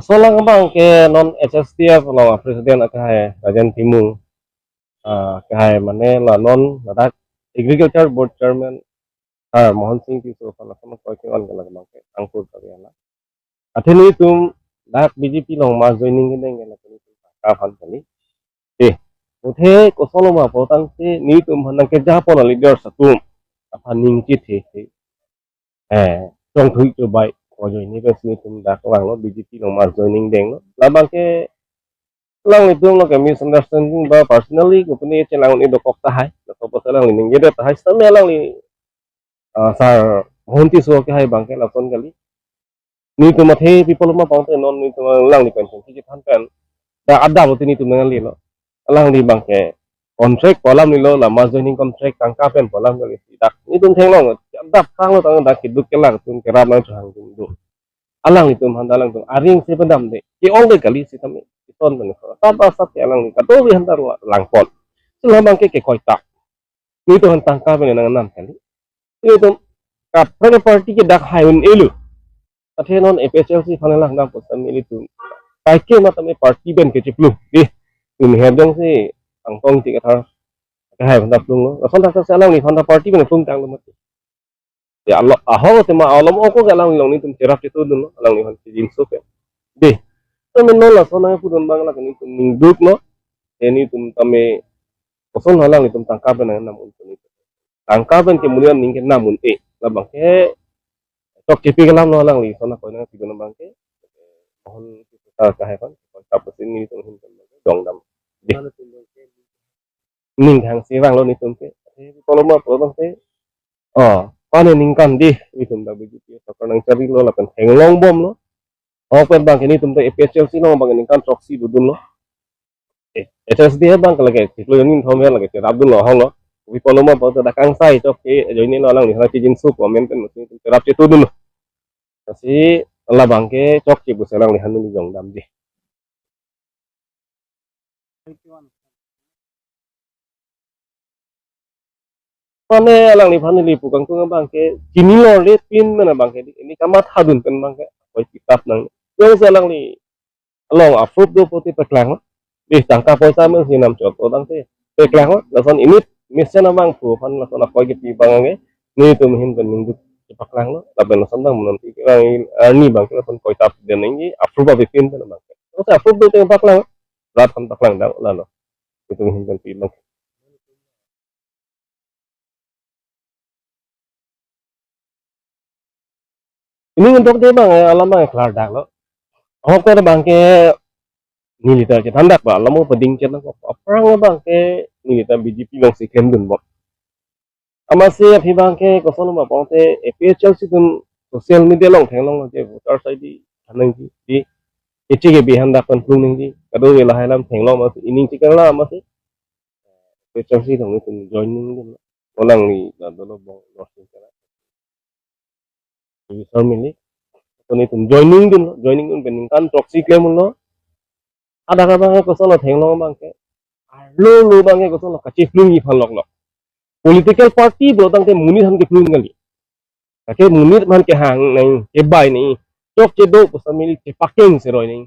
Solang bang ke non HSTF lo presiden akahay Rajan Timung kahay mane la non ladak agriculture board chairman Mohan Singh ki so pala sama ko ke on galag bang ke angkur kagala atheni tum dak BJP long ma joining ke deng gela ka phan kali te uthe ko solo ma potang se ni tum hanang ke ja pon leader satum apa ning chi the trong thui cho bai ko join ni bes ni tum dak lang lo BJP long ma joining deng lo la bang ke lang itu lo kami misunderstanding ba personally ko puni che lang ni do kok tahay to pa lang ni ngede tahay sa me lang ni sar honti so ke hay bang ke la son gali ni to mathe people ma pang te non ni to lang ni pension ki than pen da adda lo tini to nang li lo lang ni bang ke contract kolam ni lo la ma joining contract tang ka pen kolam gali dak ni tum theng long adda sang lo tang da ki duk ke lang tum ke ram lang chang tum do alang ni tum handalang tum aring se pendam de ki ong de kali si tami ton ben ko ta ba sat alang ni ka to wi handar lang pon sila bang ke koi ta ni to han tangka ben nang nam kali ni to ka pre party ke dak haun elu athe non APSLC phane lang nam posam ni tu kai ke ma tami party ben ke chiplu di tum he dong si ang tong ti ka thar ka hai banda plung lo son ta sa lang ni phanda party ben plung tang lo ya Allah aho te ma alam ko galang long ni tum cerap itu dun alang ni han ti jin so ke de to men no la sona pu don bangla ni tum ning duk no ni tum tame koson halang ni tum tangka ben nam un ni tangka ben ke mulian ning ke nam un la bang ke tok cipi kalam no halang ni sona ko na ti don bang ke mohon kita ka hai kan ko ta pesin ni tum hin dong dam de ning hang se wang lo ni tum ke kalau ma pro bang ke panen ningkan di itu ndak begitu ya kalau nang cari lo lakan henglong bom lo pen bang ini tumta APSLC no bang ningkan proxy dudun lo SSD bang kalau kayak itu yang ini thom lagi abdul lo hong lo wi poloma pa ta kang sai to ke joini lo lang ni ha jin su ko men pen musin terap ce tudun lo kasi Allah bang ke cok ci bu selang ni hanu ni jong dam di pane alang ni phani li pukang tu bang ke kini lo re pin mana bang ke ini kamat hadun pen bang ke koi kitap nang yo selang ni long approve do poti peklang di tangka poisa men hinam chot odang te peklang lason ini mission abang pu pan lason koi ki bang nge ni tu hin ben minggu paklang lo laben lason dang menanti ni bang lason koi tap den ini approve abi pin pen bang terus approve do te paklang rat pan paklang dang lalo itu hin ben pi bang ini untuk dia bang alam bang kelar dak lo oh ko bang ke militer ke tandak ba lamo peding ke ko perang bang ke militer BJP long si kem dun bo amase phi bang ke ko sono ma pong te APSL si dun social media long theng long je voter ID hanang ji di eche ke bihan da kon plung ning ji kado wela halam theng long ma ining ti kala ma si APSL si dong ni joining dun olang ni da do bong lo si kala user mili ko ni tum joining dun bening kan proxy claim lo ada ka bang ko sono theng long bang ke lo bang ke ko sono ka chi plung ni phan lok lo political party bro tang te munit han ke plung ngali ke munit man ke hang nai ke bai ni chok che do ko samili ke pakeng se roi ni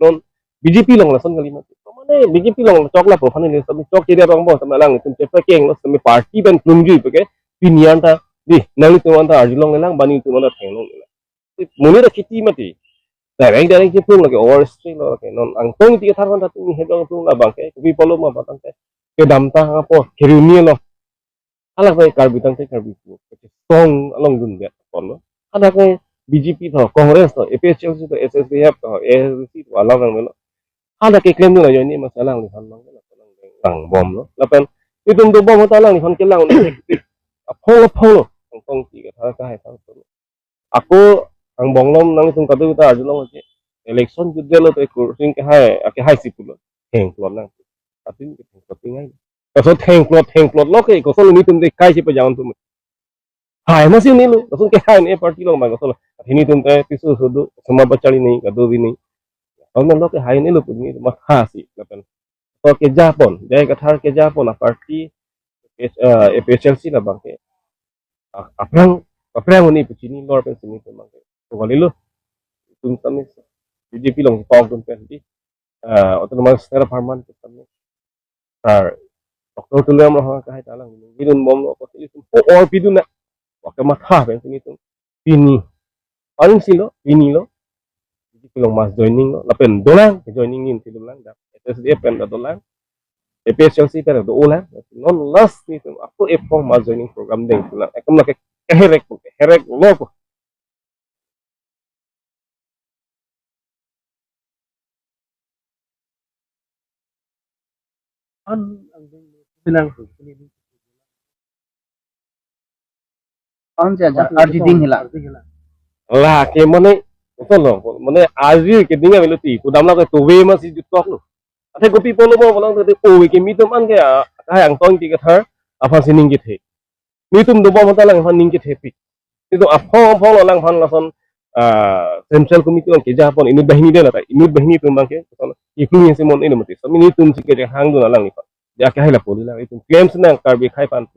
non BJP long la son ngali ma to mane BJP long chok la po phan ni sami chok che bang bo sam lang tum che pakeng lo sami party ben plung ji pe ke pinian ta di nang tu man ta arji long lang bani tu man theng long munit kiti mati direct che plung la ke overstay lo ke non ang tong ti thar man ta tu he dong plung la bang ke bi polo ma batang ke dam ta po ke ni lo alak bay karbi tang te karbi pu tong along dun dia kon lo ada ke BJP tho Congress tho APSLC tho SSDF tho ASDC tho along nang lo ada ke claim lo ni masalah ni han long lang bom lo lapan itu do bom ta lang ni han ke lang ni pholo tong ti ka tha ka hai tang aku ang bonglom nang tung ka tu ta ajulong ke election judde lo te kursin ke hai sipulo heng lo nang atin ke ngai so theng plot lo ke ko so ni tum de kai si pa jaun tum hai ma si ni lo so ke hai ne party lo ma ko so ni tum te tisu su du sama bachali ni ka do bi ni on lo ke hai ni lo pu ni ma kha si lapan to ke japon jai ka thar ke japon a party APSLC la bang ke aprang aprang ni pu chini lor pen sini tum bang ke to gali lo tum tamis BJP long tong tun pen di autonomous terra farman kami tar doktor tu lem roh ka hai talang bidun bom lo ko itu or bidun na waktu matha pen itu pini paling silo pini lo BJP long mas joining lo lapen dolang joining in tidur lang dah SSDF pen da dolang APSLC pen da dolang non last itu aku form mas joining program deng tulang ekam nak herek lo ko an ang bilang tu कौन से अर्जिटिंग हिला lah ke mana betul loh mana azir ke dinga beloti ku damla ke towe masih jutok lo ate kopi polo mo bolang te o ke mitum an ke ang tong ti ke thar apa sining ke the mitum do bo mata lang fan ning ke the pi itu afong lang fan lason central committee on ke japon ini bahini de lata ini bahini tum bang ke influence mon ini mati so ini tum sike je hang do lang ni fa ja ke hala poli lang itu claims nang karbi khai pan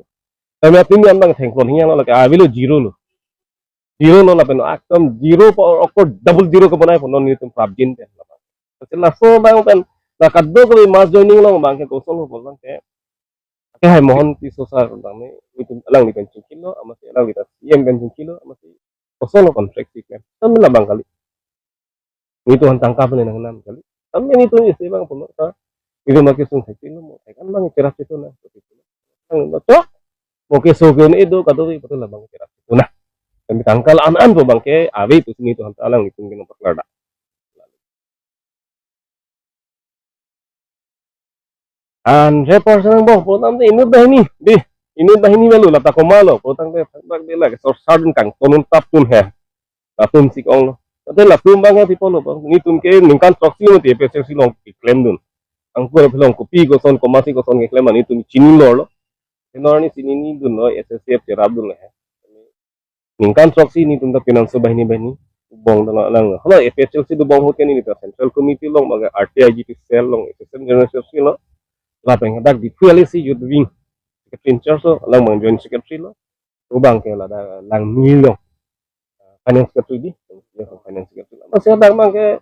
tapi apni am bang thengkon hiang lo ke avilo zero lo zero lo lapen akam zero or double zero ke banai ponon ni tum prabjin pe la so bang pen la kaddo ko mas joining lo bang ke kosol ho bolang ke hai mohon ti sosar bang ni itu lang ni kan kilo amasi lang kita yem kan kilo amasi kosol kontrak sik kan tam la bang kali itu han tangkap ni nang nam kali tam ni itu isi bang pono ta itu make sung thekilo mo kan bang cerah itu na nang to mo ke so gen itu kado betul la bang cerah itu nah kami tangkal an po bang ke ave itu sini itu han talang itu ngin paklada an report sang bo potam te inu bahini di inu bahini belu lata komalo potang te bag de la so sarden kang tonun tap tun he tum sik ong te la tum bang ti polo bang ni tum ke ningkan proxy mo ti pe se long claim dun ang ko pelong kopi ko son komasi ko son ke claim ani tum chini lor lo ni sini ni dun no SSF jerab dun he ningkan proxy ni tum ta pinang so bahini bong dang lang halo FHLC du bong hoten ni ta central committee long maga RTIGP cell long assistant general secretary lo lapeng dak di PLC youth wing secretary in charge lo lang mang joint secretary lo ubang ke la da lang milong finance secretary di finance secretary masih ada mang ke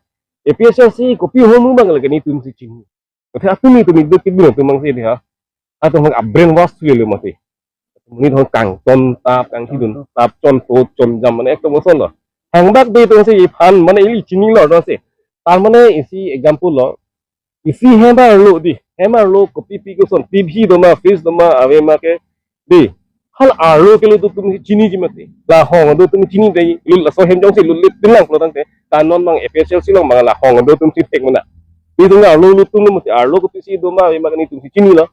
APSLC kopi homu bang lagi ni tum si chin tapi aku ni tum itu kibino tum mang si dia atau mang brain wash le masih ni thon kang ton tap kang hidun tap chon to chon jam mane ekto moson lo hang bak de to si phan mane ili chini lo do si tar mane isi example lo isi hemba lo di hemba lo kopi pi ko son pv do ma face do ma ave ma ke di hal aro ke lo tum chini ji mate la hong do tum chini dei lul la so hem jong si lul lip tinang lo tang te kanon mang FSLC lo mang la hong do tum si tek mana di tung lo lu tum mate aro ko si do ma ave ma ni tum si chini lo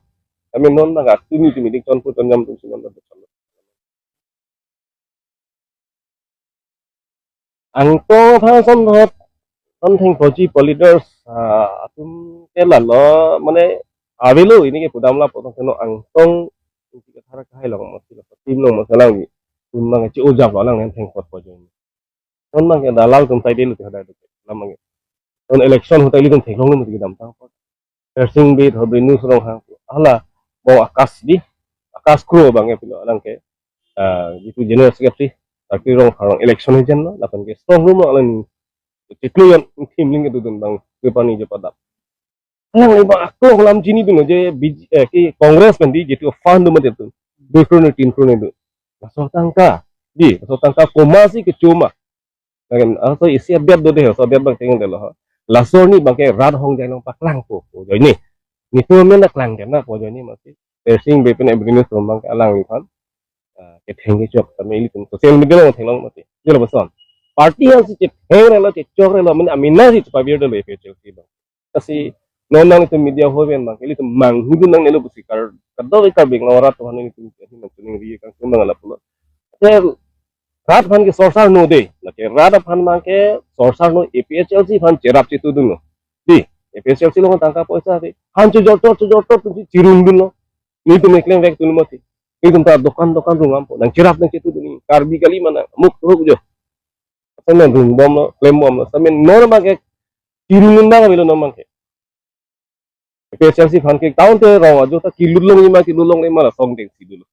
kami non mang ak tumi dik ton pu ton jam tum si non ang to tha son hot ton theng phoji poliders atum ke la lo mane avelo ini ke pudamla potong teno ang tong ti ka thara kai lo masi lo tim lo masalang ni tum mang chi ojab lo lang nen theng phot pojo ni ton mang ke dalal tum sai delu ti hada de lamang ton election hotai li tum thenglong ni ti dam tang pot persing be hobe nu surong hang ala bo akas di akas kro bang e pilo lang ke itu general secretary tapi rong harong election hijan lo lapan ke strong room lo lang itu yang tim ling itu tentang kepani je padap yang lebih aku kolam sini tu je ki kongres kan di jadi fund tu macam tu 2 3 itu masuk tangka komasi ke cuma kan atau isi biar do deh so biar bang tengok deh lo lasor ni bang ke rad hong jangan paklang po jadi ni tu mana klang kan po jadi masih persing bepen begini sombang ke alang ni kan ke tengok jok tapi ini tu sosial media lo tengok masih jadi beson party yang si heng relo cok relo men amina si cepat biar dulu FHLC dong kasi nonang itu media hoben bang itu mang hidu nang nelo busi kar kado ikar bing lawarat tuhan ini tu jadi nang ri kan sembang ala pulo rat fan ke sorsar no de lake rat fan mang ke sorsar no APSLC fan cerap situ dulu di APSLC lo tangka poisa de han jor tu cirung dulu ni tu meklem vek tu mati itu tak dokan rumah po nang cerap nang situ dulu karbi kali mana muk ruk jo samen rum bom lo klem bom lo samen normal ke cirungun bang bilo nomang ke PSLC fan ke tahun te rawa jo ta kilulong lima la song deng si dulu